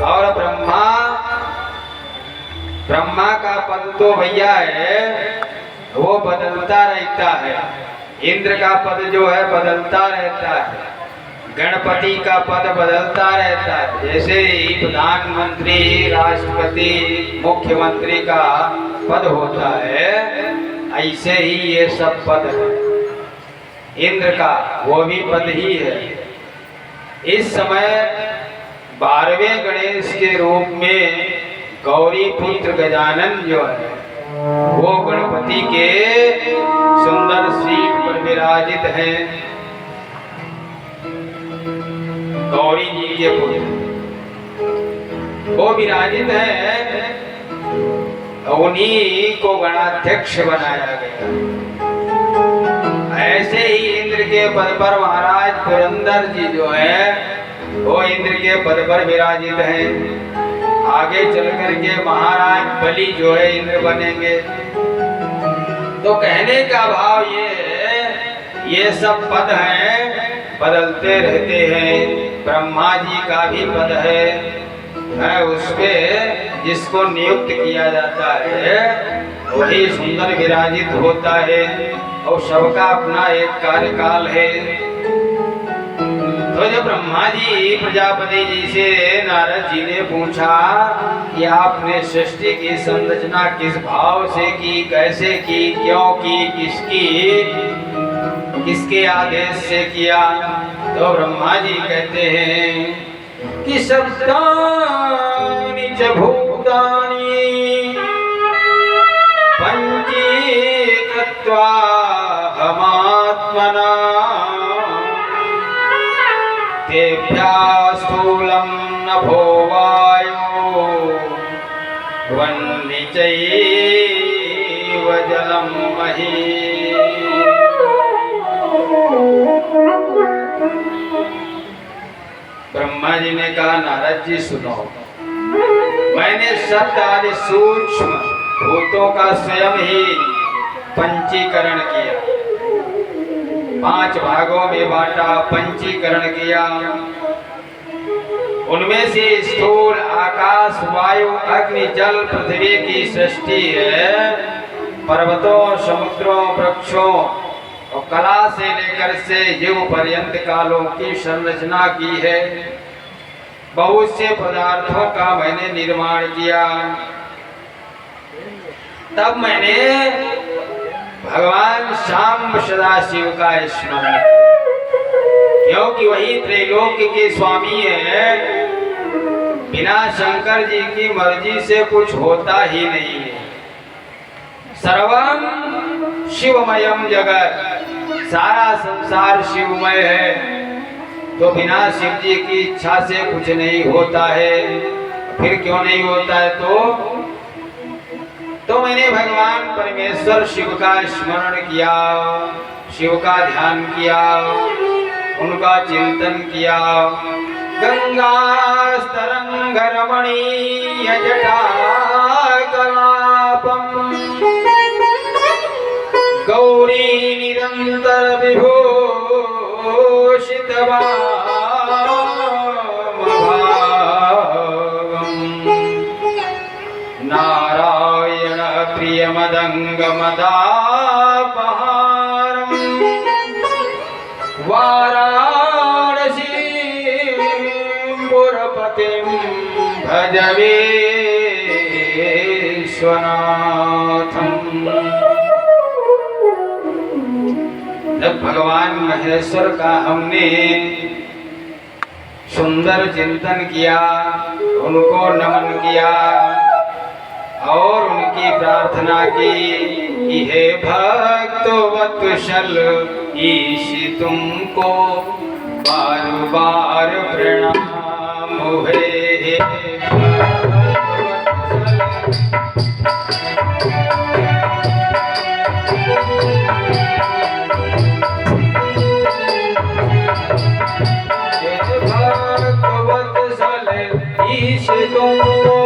और ब्रह्मा का पद तो भैया है वो बदलता रहता है। इंद्र का पद जो है बदलता रहता है, गणपति का पद बदलता रहता है। जैसे ही प्रधानमंत्री, राष्ट्रपति, मुख्यमंत्री का पद होता है, ऐसे ही ये सब पद है। इंद्र का वो भी पद ही है। इस समय 12वें गणेश के रूप में गौरी पुत्र गजानन जो है वो गणपति के सुंदर सीट पर विराजित हैं। गौरी जी के पुत्र वो विराजित हैं, उन्हीं को गणाध्यक्ष बनाया गया। ऐसे ही इंद्र के पद पर महाराज पुरंदर जी जो है वो इंद्र के पद पर विराजित हैं। आगे चल करके महाराज बलि जो है इंद्र बनेंगे। तो कहने का भाव ये सब पद हैं, बदलते रहते हैं। ब्रह्मा जी का भी पद है उसपे जिसको नियुक्त किया जाता है वही सुंदर विराजित होता है और सबका अपना एक कार्यकाल है। तो जब ब्रह्मा जी प्रजापति जी से नारद जी ने पूछा कि आपने सृष्टि की संरचना किस भाव से की, कैसे की, क्यों की, किसके आदेश से किया, तो ब्रह्मा जी कहते हैं कि सप्तानि च भूतानि पंचीकृत्वा हमात्मना तेभ्यः स्थूलं नभो वायो वह्नि चैव जलं मही। ब्रह्मा जी ने कहा नारद जी सुनो, मैंने शब्द आदि सूक्ष्म भूतों का स्वयं ही पंचीकरण किया, 5 भागों में बांटा, पंचीकरण किया। उनमें से स्थूल आकाश, वायु, अग्नि, जल, पृथ्वी की सृष्टि है। पर्वतों, समुद्रों, वृक्षों और कला से लेकर से जीव पर्यंत कालों की संरचना की है। बहुत से पदार्थों का मैंने निर्माण किया। तब मैंने भगवान शाम सदाशिव का स्मरण, क्योंकि वही त्रैलोक्य के स्वामी है। बिना शंकर जी की मर्जी से कुछ होता ही नहीं है। सर्वम शिवमयम जगत, सारा संसार शिवमय है। तो बिना शिव जी की इच्छा से कुछ नहीं होता है। फिर क्यों नहीं होता है? तो मैंने भगवान परमेश्वर शिव का स्मरण किया, शिव का ध्यान किया, उनका चिंतन किया। गंगा तरंग रमणीय जटा कलापम गौरी निरंतर विभूषित नारायण प्रिय मदंग मदापहारम वाराणसी पुरपतिम भज विश्वनाथम। जब भगवान महेश्वर का हमने सुंदर चिंतन किया, उनको नमन किया और उनकी प्रार्थना की कि हे भक्तवत्सल ईश तुमको बार बार प्रणाम है। ईश तुमको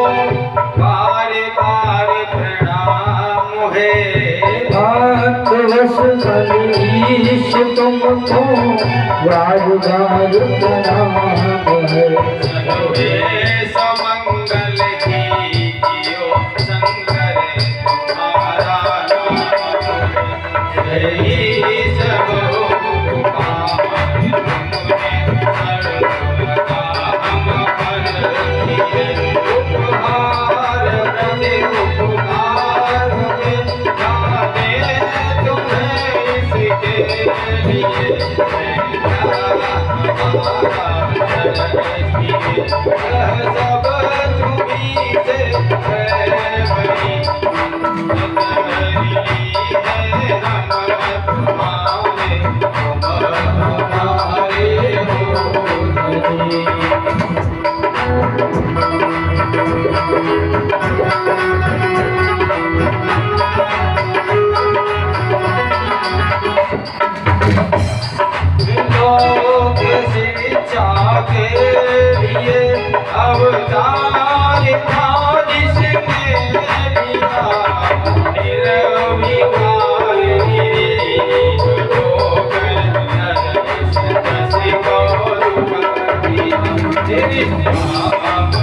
बार बार प्रणाम है। भक्तवत्सल ईश तुमको बार बार प्रणाम है। सर्वे सम लोक शिक्षा के लिए अवतार था जिसने लिया निर्विकार लोक नरक को तेरे नाम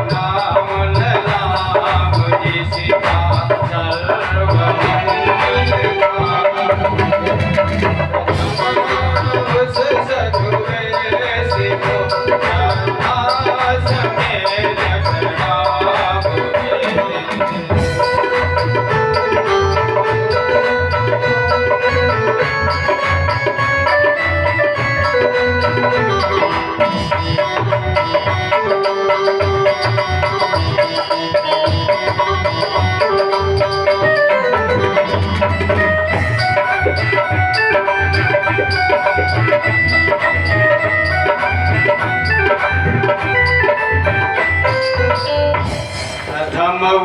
नाम जिसका सर्वमंगल नाम।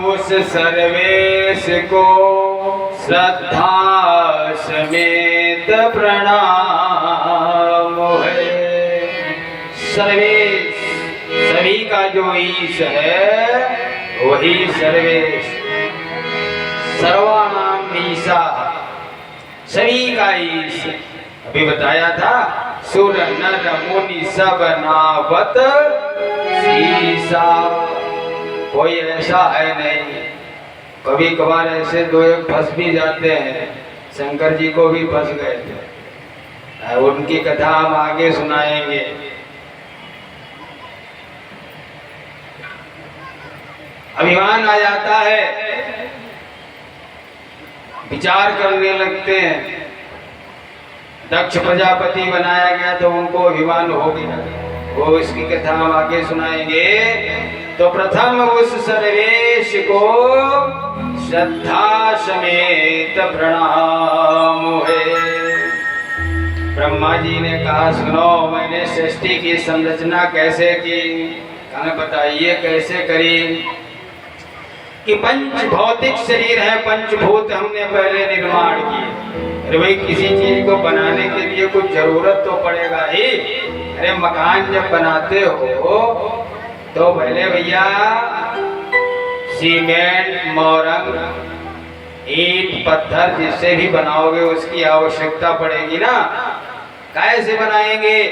उस सर्वेश को श्रद्धा समेत प्रणाम है। सर्वेश सभी का जो ईश है वही सर्वेश, सर्वानाम ईशा सभी का ईश। अभी बताया था सुर नर मुनि सब नावत शीशा, कोई ऐसा है नहीं। कभी कभार ऐसे दो एक फंस भी जाते हैं, शंकर जी को भी फंस गए थे, उनकी कथा हम आगे सुनाएंगे। अभिमान आ जाता है, विचार करने लगते हैं। दक्ष प्रजापति बनाया गया तो उनको अभिमान हो गया, वो इसकी कथा हम आगे सुनाएंगे। तो प्रथम उस सर्वेश को श्रद्धा समेत प्रणाम है। ब्रह्मा जी ने कहा सुनो, मैंने सृष्टि की संरचना कैसे की? कहा बताइए कैसे करी? कि पंच भौतिक शरीर है, पंचभूत हमने पहले निर्माण किए। अरे भाई किसी चीज को बनाने के लिए कुछ जरूरत तो पड़ेगा ही। अरे मकान जब बनाते हो तो पहले भैया सीमेंट, मोरंग, ईंट, पत्थर जिससे भी बनाओगे उसकी आवश्यकता पड़ेगी ना। काहे से बनाएंगे?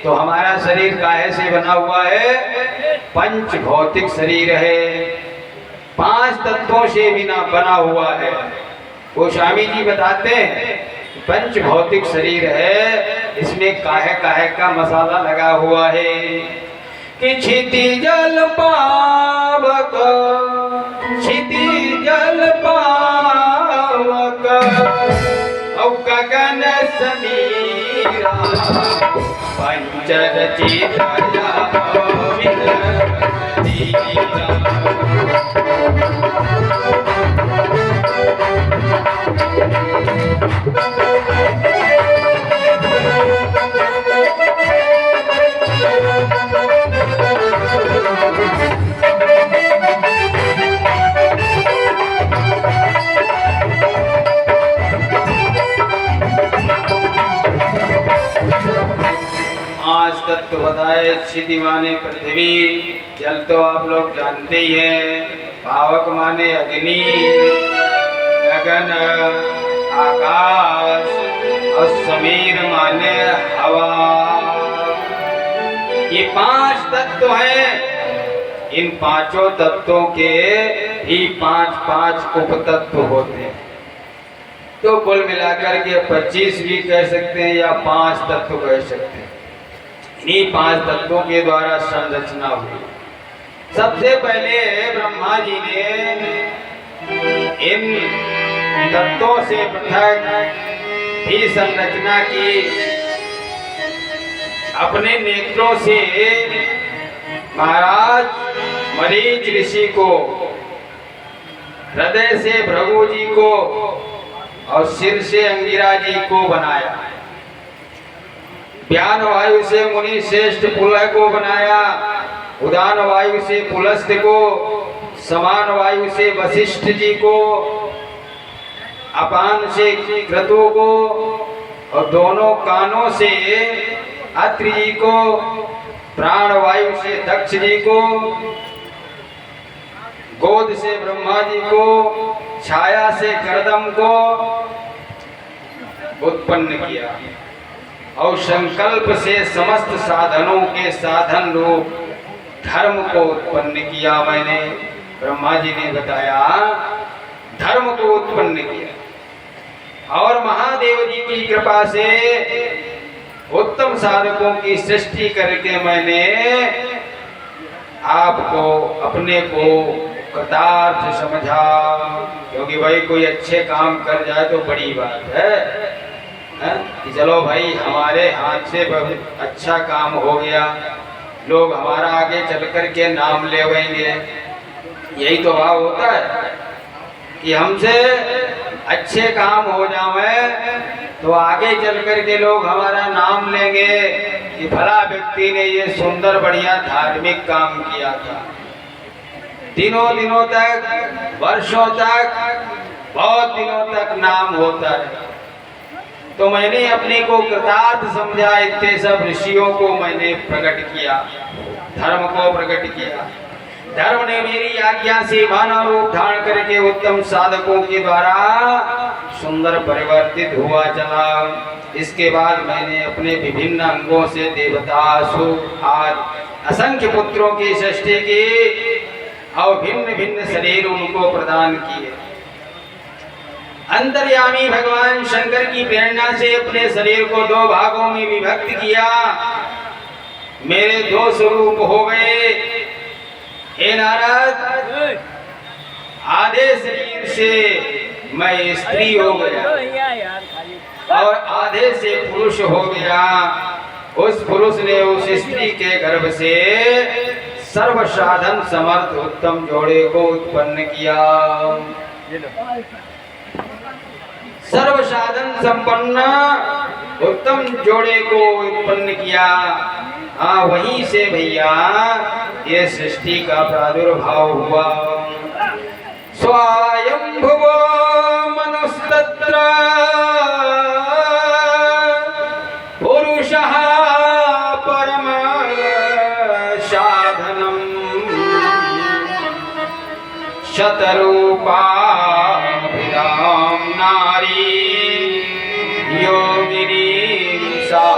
तो हमारा शरीर काहे से बना हुआ है? पंच भौतिक शरीर है, 5 तत्वों से बिना बना हुआ है। वो स्वामी जी बताते हैं पंच भौतिक शरीर है, इसमें काहे काहे का मसाला लगा हुआ है कि क्षितिजल पावक, क्षितिजल पावक औ गगन समीरा पंचरचित है। क्षिति माने पृथ्वी, जल तो आप लोग जानते ही हैं। पावक माने अग्नि, गगन आकाश, और समीर माने हवा। ये 5 तत्व हैं। इन पांचों तत्वों के ही 5-5 उपतत्व होते हैं। तो कुल मिलाकर के 25 भी कह सकते हैं या 5 तत्व कह सकते हैं। इन्हीं 5 तत्वों के द्वारा संरचना हुई। सबसे पहले ब्रह्मा जी ने इन तत्वों से पृथक भी संरचना की। अपने नेत्रों से महाराज मरीच ऋषि को, हृदय से भृगु जी को और सिर से अंगिरा जी को बनाया। व्यान वायु से मुनि श्रेष्ठ पुलह को बनाया। उदान वायु से पुलस्त्य को, समान वायु से वशिष्ठ जी को, अपान से क्रतु को, और दोनों कानों से अत्रि जी को, प्राण वायु से दक्ष जी को, गोद से ब्रह्मा जी को, छाया से कर्दम को उत्पन्न किया, और संकल्प से समस्त साधनों के साधन रूप धर्म को उत्पन्न किया। मैंने ब्रह्मा जी ने बताया धर्म को उत्पन्न किया। और महादेव जी की कृपा से उत्तम साधकों की सृष्टि करके मैंने आपको, अपने को कृतार्थ समझा। क्योंकि भाई कोई अच्छे काम कर जाए तो बड़ी बात है, कि चलो भाई हमारे हाथ से बहुत अच्छा काम हो गया, लोग हमारा आगे चल कर के नाम लेवेंगे। यही तो भाव होता है कि हमसे अच्छे काम हो जावे तो आगे चल कर के लोग हमारा नाम लेंगे कि भला व्यक्ति ने ये सुंदर बढ़िया धार्मिक काम किया था। दिनों तक, वर्षों तक, बहुत दिनों तक नाम होता है। तो मैंने अपने को कृतार्थ समझा। इतने सब ऋषियों को मैंने प्रकट किया, धर्म को प्रकट किया। धर्म ने मेरी आज्ञा से मानव रूप धारण करके उत्तम साधकों के द्वारा सुंदर परिवर्तित हुआ चला। इसके बाद मैंने अपने विभिन्न अंगों से देवता, असुर आदि असंख्य पुत्रों की सृष्टि की और भिन्न भिन्न शरीर उनको प्रदान किए। अंतर्यामी भगवान शंकर की प्रेरणा से अपने शरीर को 2 भागों में विभक्त किया। मेरे 2 स्वरूप हो गए। हे नारद, आधे शरीर से मैं स्त्री हो गया और आधे से पुरुष हो गया। उस पुरुष ने उस स्त्री के गर्भ से सर्व साधन समर्थ उत्तम जोड़े को उत्पन्न किया। सर्व साधन संपन्न उत्तम जोड़े को उत्पन्न किया। हाँ, वहीं से भैया ये सृष्टि का प्रादुर्भाव हुआ। स्वयंभुवो मनुस्तत्र पुरुषः परम साधनम् शतरूपा नारी योगिनी सा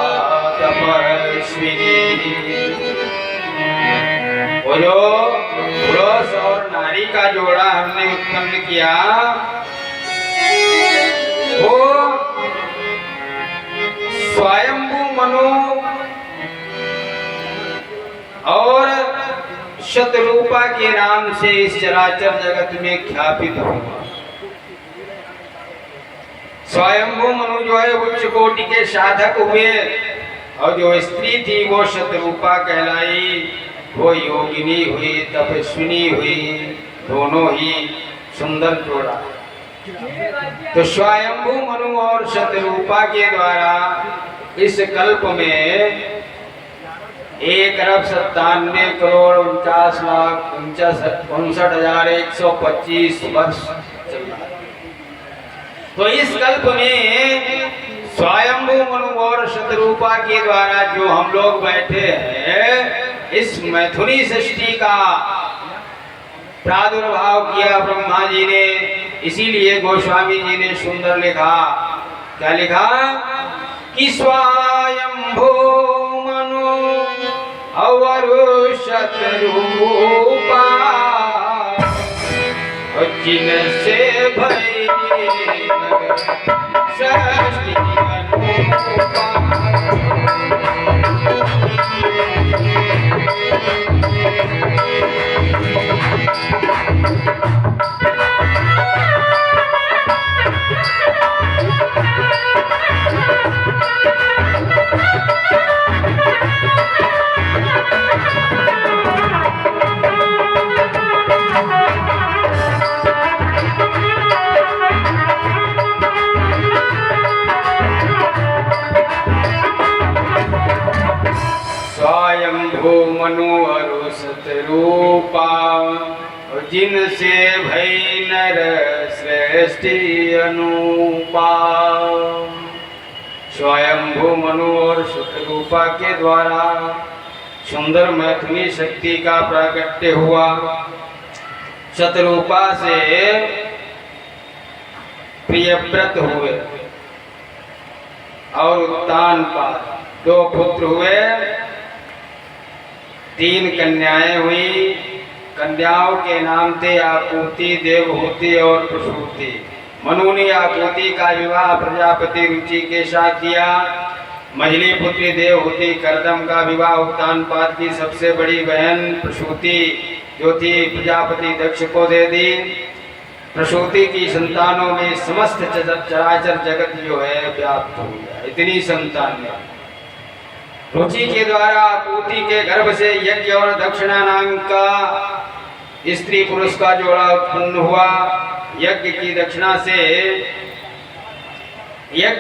तपस्विनी। वो जो पुरुष और नारी का जोड़ा हमने उत्पन्न किया, वो स्वयंभू मनु और शतरूपा के नाम से इस चराचर जगत में ख्यापित हुआ। स्वयंभू मनु जो है उच्च कोटि के साधक हुए और जो स्त्री थी वो शतरूपा कहलाई, वो योगिनी हुई, तपस्विनी हुई, दोनों ही सुंदर जोड़ा। तो स्वयंभू मनु और शतरूपा के द्वारा इस कल्प में 1,59,59,59,125 वर्ष चल रहा है। तो इस कल्प में स्वयंभू मनु और शतरूपा के द्वारा जो हम लोग बैठे हैं, इस मैथुनी सृष्टि का प्रादुर्भाव किया ब्रह्मा जी ने। इसीलिए गोस्वामी जी ने सुंदर लिखा, क्या लिखा कि स्वयंभू मनु और शतरूपा जिनसे भई सृष्टि अनुपा। स्वयंभू मनु और शतरूपा जिनसे भई नर सृष्टि अनुपा। स्वयंभू मनु और शतरूपा के द्वारा सुंदर मैथुनी शक्ति का प्राकट्य हुआ। शतरूपा से प्रियव्रत हुए और उत्तानपाद, 2 पुत्र हुए, 3 कन्याएं हुई। कन्याओं के नाम थे आपूति, देवहूति और प्रसूति। मनु ने आपूति का विवाह प्रजापति रुचि के साथ किया। मझली पुत्री देवहूति कर्दम का विवाह उत्तानपाद की सबसे बड़ी बहन प्रसूति जो थी प्रजापति दक्ष को दे दी। प्रसूति की संतानों में समस्त चराचर जगत जो है व्याप्त हो गया, इतनी संतान। रुचि के द्वारा आपूति के गर्भ से यज्ञ और दक्षिणा नाम का स्त्री पुरुष का जोड़ा उत्पन्न हुआ। यज्ञ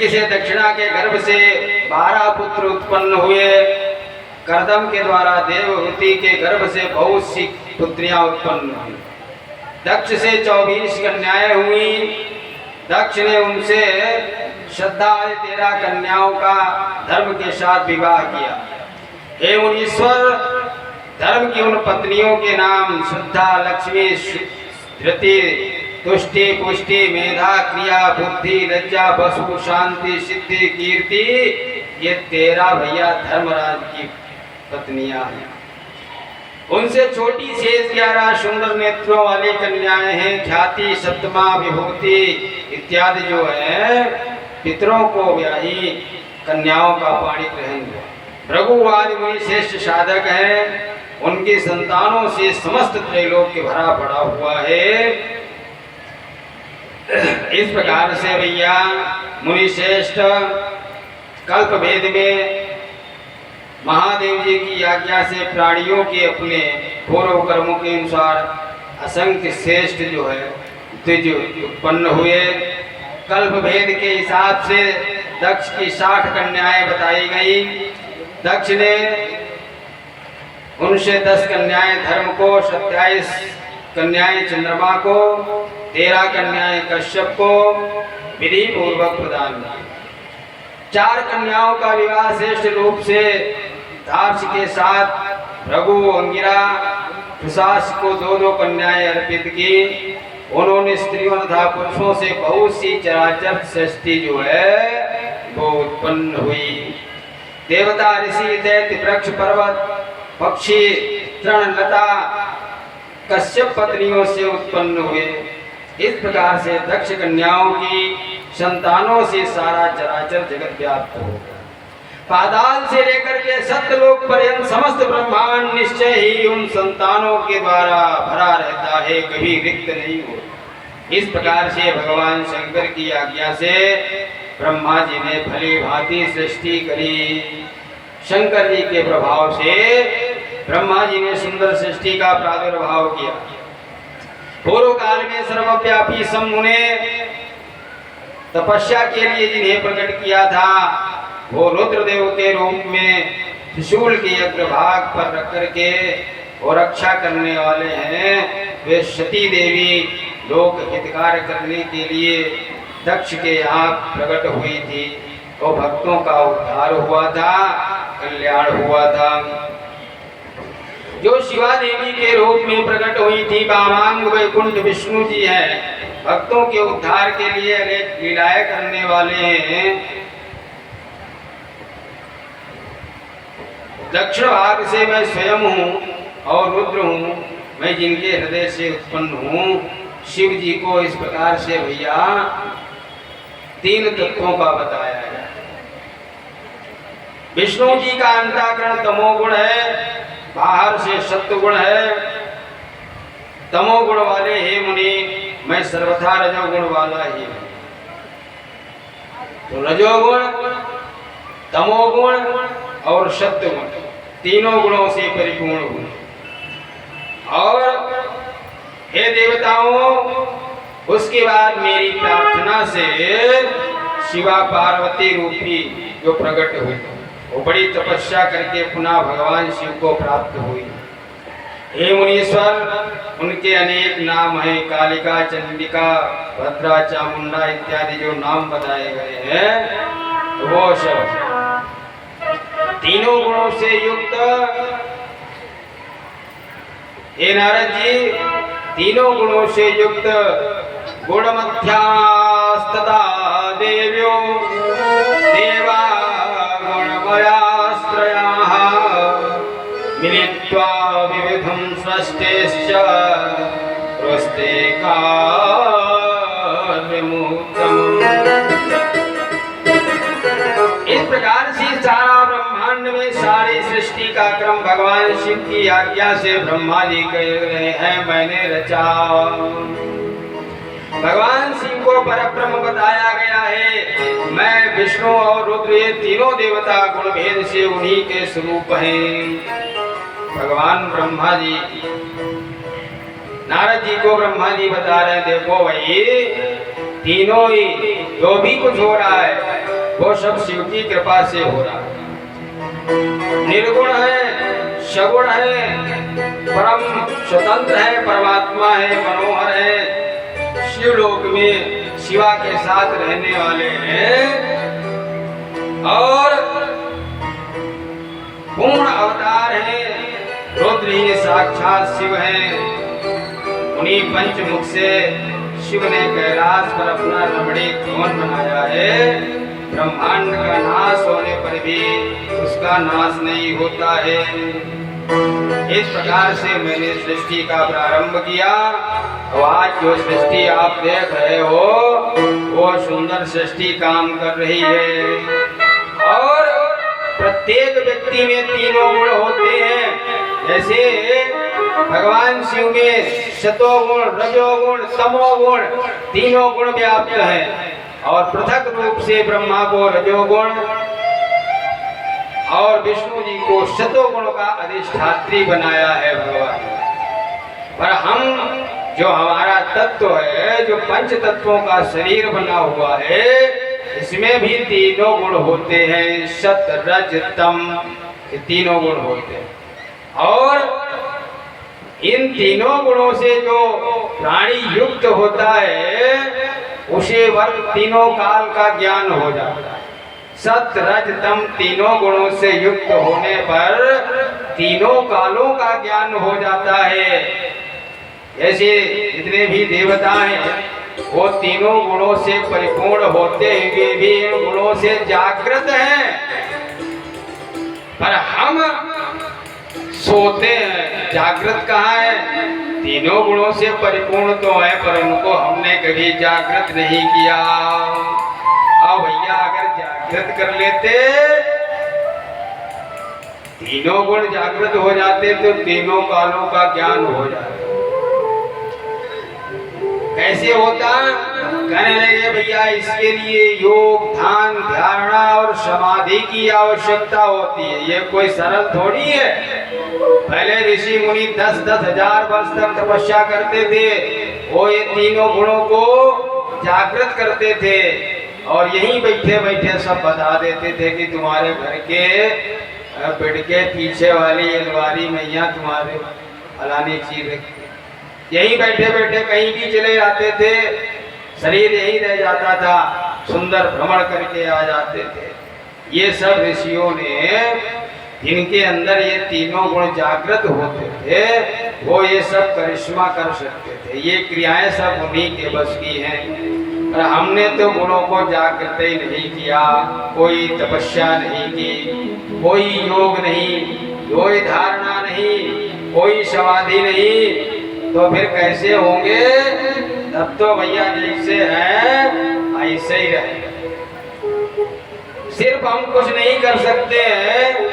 से दक्षिणा के गर्भ से 12 पुत्र उत्पन्न हुए। कर्दम के द्वारा देवहूति के गर्भ से बहुत सी पुत्रियां उत्पन्न हुई। दक्ष से 24 कन्याएं हुई। दक्ष ने उनसे श्रद्धा 13 कन्याओं का धर्म के साथ विवाह किया। हे मुनीश्वर, धर्म की उन पत्नियों के नाम श्रद्धा, लक्ष्मी, धृति, तुष्टि, पुष्टि, मेधा, क्रिया, बुद्धि, लज्जा, वसु, शांति, सिद्धि, कीर्ति, ये 13 भैया धर्मराज की पत्नियां हैं। उनसे छोटी शेष 11 सुंदर नेत्रों वाली कन्याएं हैं। ख्याति, सप्तमा, विभूति इत्यादि जो है पितरों को ब्याही कन्याओं का पाणी ग्रहण हुआ। भृगुवादि मुनि श्रेष्ठ साधक हैं। उनकी संतानों से समस्त त्रैलोक्य भरा पड़ा हुआ है। इस प्रकार से भैया मुनि श्रेष्ठ कल्प भेद में महादेव जी की आज्ञा से प्राणियों के अपने पूर्व कर्मों के अनुसार असंख्य श्रेष्ठ जो है द्विज उत्पन्न हुए। कल्प भेद के हिसाब से दक्ष की 60 कन्याएं बताई गई। दक्ष ने उनसे 10 कन्याएं धर्म को, 27 कन्याएं चंद्रमा को, 13 कन्याएं कश्यप को विधि पूर्वक प्रदान की। 4 कन्याओं का विवाह श्रेष्ठ रूप से दार्श के साथ भृगु, अंगिरा, सुशास को 2-2 कन्याएं अर्पित की। उन्होंने स्त्रियों तथा पुरुषों से बहुत सी चराचर सृष्टि जो है वो उत्पन्न हुई। देवता, ऋषि, दैत्य, वृक्ष, पर्वत, पक्षी, तृण, लता कश्यप पत्नियों से उत्पन्न हुए। इस प्रकार से दक्ष कन्याओं की संतानों से सारा चराचर जगत व्याप्त हो गया। पाताल से लेकर के सत्यलोक पर्यंत समस्त ब्रह्मांड निश्चय ही उन संतानों के द्वारा भरा रहता है, कभी रिक्त नहीं हो। इस प्रकार से भगवान शंकर की आज्ञा से ब्रह्मा जी ने भली भांति सृष्टि करी। शंकर जी के प्रभाव से ब्रह्मा जी ने सुंदर सृष्टि का प्रादुर्भाव किया। पूर्व काल में सर्वव्यापी शंभु ने तपस्या के लिए जिन्हें प्रकट किया था वो रुद्रदेव के रूप में त्रिशूल के अग्रभाग पर रख करके वो रक्षा करने वाले हैं। वे सती देवी लोक हितकार करने के लिए दक्ष के यहाँ प्रकट हुई थी। और भक्तों का उद्धार हुआ था, कल्याण हुआ था। जो शिवा देवी के रूप में प्रकट हुई थी वामांग वैकुंठ विष्णु जी है, भक्तों के उद्धार के लिए अनेक लीलाएं करने वाले हैं। दक्षिण भाग से मैं स्वयं हूँ और रुद्र हूँ, मैं जिनके हृदय से उत्पन्न हूँ। शिव जी को इस प्रकार से भैया तीन तत्वों का बताया गया। विष्णु जी का अंतःकरण तमोगुण है, बाहर से सत्वगुण है। तमोगुण वाले हे मुनि, मैं सर्वथा रजोगुण वाला ही हूँ। तो रजोगुण, तमोगुण और सत्वगुण तीनों गुणों से परिपूर्ण हूँ। और हे देवताओं, उसके बाद मेरी प्रार्थना से शिवा पार्वती रूपी जो प्रकट हुई, वो बड़ी तपस्या करके पुनः भगवान शिव को प्राप्त हुई। हे मुनीश्वर, उनके अनेक नाम हैं, कालिका, चंडिका, भद्रा, चामुंडा इत्यादि जो नाम बताए गए हैं, वो सब तीनों गुणों से युक्त। हे नारद जी, तीनों गुणों से युक्त गुणमध्यास्तदा देव्यो देवा गुणमयाश्रयाः मिलित्वा विविधं सृष्टेश्च प्रस्ते कार्यमुत्तमम्। इस प्रकार से सारा ब्रह्मांड में सारी सृष्टि का क्रम भगवान शिव की आज्ञा से ब्रह्मा जी कह रहे हैं, मैंने रचा। भगवान शिव को परब्रह्म बताया गया है। मैं विष्णु और रुद्र ये तीनों देवता गुण भेद से उन्हीं के स्वरूप हैं। भगवान ब्रह्मा जी नारद जी को ब्रह्मा जी बता रहे हैं, देखो भाई, तीनों ही जो भी कुछ हो रहा है वो सब शिव की कृपा से हो रहा है। निर्गुण है, सगुण है, परम स्वतंत्र है, परमात्मा है, मनोहर है, शिवलोक में शिवा के साथ रहने वाले हैं और पूर्ण अवतार है। रुद्र ही साक्षात शिव हैं। उन्हीं पंचमुख से शिव ने कैलाश पर अपना रमणीक भवन बनाया है। ब्रह्मांड का नाश होने पर भी उसका नाश नहीं होता है। इस प्रकार से मैंने सृष्टि का प्रारंभ किया और आज जो सृष्टि आप देख रहे हो वो सुंदर सृष्टि काम कर रही है। और प्रत्येक व्यक्ति में तीनों गुण होते हैं। जैसे भगवान शिव में सतोगुण, रजोगुण, तमोगुण तीनों गुण व्याप्त हैं और पृथक रूप से ब्रह्मा को रजोगुण और विष्णु जी को शतोगुण का अधिष्ठात्री बनाया है भगवान। पर हम जो हमारा तत्व है, जो पंच तत्वों का शरीर बना हुआ है, इसमें भी तीनों गुण होते हैं, सत रज तम, ये तीनों गुण होते हैं। और इन तीनों गुणों से जो प्राणी युक्त होता है उसे वर्ग तीनों काल का ज्ञान हो जाता है। सत रज तम तीनों गुणों से युक्त होने पर तीनों कालों का ज्ञान हो जाता है। जैसे जितने भी देवता हैं वो तीनों गुणों से परिपूर्ण होते हुए भी इन गुणों से जागृत हैं, पर हम सोते हैं। जागृत कहाँ है? तीनों गुणों से परिपूर्ण तो है पर उनको हमने कभी जागृत नहीं किया। अब भैया अगर जागृत कर लेते, तीनों गुण जागृत हो जाते तो तीनों कालों का ज्ञान हो जाता। कैसे होता? कहने लगे भैया इसके लिए योग, ध्यान, धारणा और समाधि की आवश्यकता होती है। ये कोई सरल थोड़ी है। पहले ऋषि मुनि 10-10 हजार वर्ष तक तपस्या करते थे, वो ये तीनों गुणों को जागृत करते थे और यहीं बैठे बैठे सब बता देते थे कि तुम्हारे घर के बेड के पीछे वाली अलमारी में यहाँ तुम्हारे फलानी चीज रखी। यहीं बैठे बैठे कहीं भी चले जाते थे, शरीर यहीं रह जाता था। सुंदर भ्रमण करके आ जाते थे। ये सब ऋषियों ने, जिनके अंदर ये तीनों गुण जागृत होते थे, वो ये सब करिश्मा कर सकते थे। ये क्रियाएं सब उन्हीं के बस की हैं। और हमने तो गुणों को जागृत ही नहीं किया, कोई तपस्या नहीं की, कोई योग नहीं, कोई धारणा नहीं, कोई समाधि नहीं, तो फिर कैसे होंगे? तब तो भैया जैसे हैं ऐसे ही रहेंगे। सिर्फ हम कुछ नहीं कर सकते हैं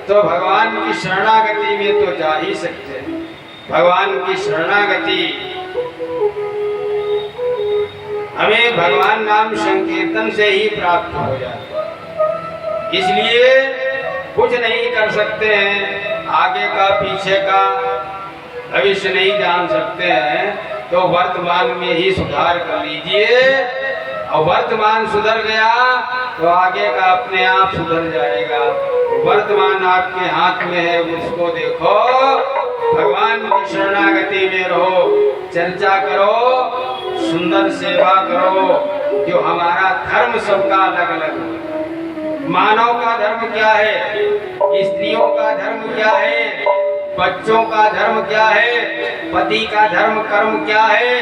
तो भगवान की शरणागति में तो जा ही सकते हैं। भगवान की शरणागति हमें भगवान नाम संकीर्तन से ही प्राप्त हो जाती है। इसलिए कुछ नहीं कर सकते हैं, आगे का पीछे का भविष्य नहीं जान सकते हैं, तो वर्तमान में ही सुधार कर लीजिए। और वर्तमान सुधर गया तो आगे का अपने आप सुधर जाएगा। वर्तमान आपके हाथ में है, उसको देखो, भगवान की शरणागति में रहो, चर्चा करो, सुंदर सेवा करो। जो हमारा धर्म सबका अलग अलग है। मानव का धर्म क्या है, स्त्रियों का धर्म क्या है, बच्चों का धर्म क्या है, पति का धर्म कर्म क्या है,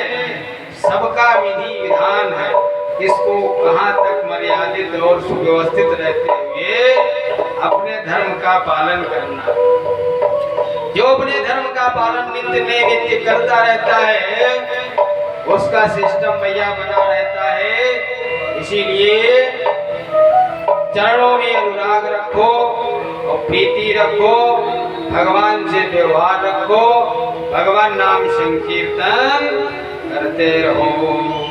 सबका विधि विधान है। इसको कहाँ तक मर्यादित और सुव्यवस्थित रहते हुए अपने धर्म का पालन करना। जो अपने धर्म का पालन नित्य नैमित्य करता रहता है, उसका सिस्टम भैया बना रहता है। इसीलिए चरणों में अनुराग रखो और प्रीति रखो, भगवान से व्यवहार रखो, भगवान नाम संकीर्तन करते रहो।